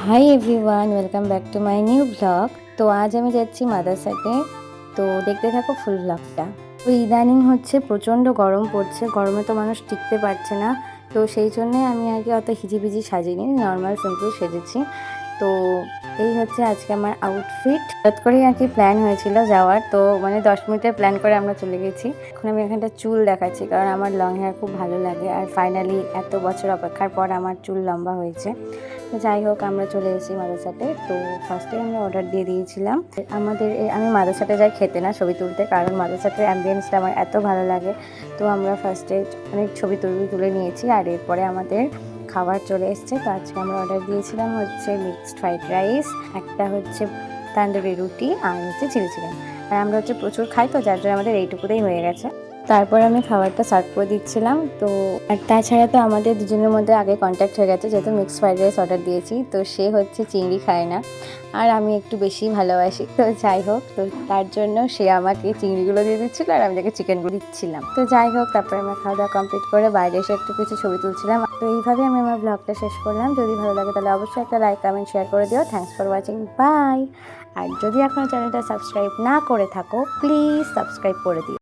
Hi everyone, welcome back to my new blog. তো আজ আমি যাচ্ছি মাদারসাটে। তো দেখতে থাকো ফুল ব্লগটা। তো ইদানিং হচ্ছে প্রচণ্ড গরম পড়ছে, গরমে তো মানুষ টিকতে পারছে না। তো সেই জন্যে আমি আগে অত হিজিবিজি সাজিনি, নর্মাল সিম্পল সেজেছি। তো এই হচ্ছে আজকে আমার আউটফিট। হঠাৎ করেই আর কি প্ল্যান হয়েছিল যাওয়ার, তো মানে 10 মিনিটের প্ল্যান করে আমরা চলে গেছি। এখন আমি এখানটা চুল দেখাচ্ছি, কারণ আমার লং হেয়ার খুব ভালো লাগে, আর ফাইনালি এত বছর অপেক্ষার পর আমার চুল লম্বা হয়েছে। তো যাই হোক, আমরা চলে এসেছি মাদারসাটে। তো ফার্স্টে আমরা অর্ডার দিয়ে দিয়েছিলাম। আমি মাদারসাটে যাই খেতে না, ছবি তুলতে, কারণ মাদারসাটের অ্যাম্বিয়েন্সটা আমার এত ভালো লাগে। তো আমরা ফার্স্টে অনেক ছবি তুলে নিয়েছি, আর এরপরে আমাদের খাবার চলে এসছে। তো আজকে আমরা অর্ডার দিয়েছিলাম হচ্ছে মিক্সড ফ্রাইড রাইস, একটা হচ্ছে তান্দুরি রুটি, আর হচ্ছে চিলি চিকেন। আর আমরা হচ্ছে প্রচুর খাই, তো যার জন্য আমাদের এইটুকুতেই হয়ে গেছে। তারপর আমি খাবারটা সার্ভ করে দিচ্ছিলাম। তো আর তাছাড়া তো আমাদের দুজনের মধ্যে আগে কন্ট্যাক্ট হয়ে গেছে, যেহেতু মিক্সড ফ্রাইড রাইস অর্ডার দিয়েছি। তো সে হচ্ছে চিংড়ি খায় না, আর আমি একটু বেশি ভালোবাসি। তো যাই হোক, তো তার জন্য সে আমাকে চিংড়িগুলো দিয়ে দিচ্ছিলো, আর আমি তাকে চিকেনগুলো দিচ্ছিলাম। তো যাই হোক, তারপরে আমরা খাওয়া দাওয়া কমপ্লিট করে বাইরে এসে একটু কিছু ছবি তুলছিলাম। তো এইভাবে আমি আমার ব্লগটা শেষ করলাম। যদি ভালো লাগে তাহলে অবশ্যই একটা লাইক, কমেন্ট, শেয়ার করে দিও। Thanks for watching, bye. আর যদি এখনও চ্যানেলটা সাবস্ক্রাইব না করে থাকো, প্লিজ সাবস্ক্রাইব করে দিও।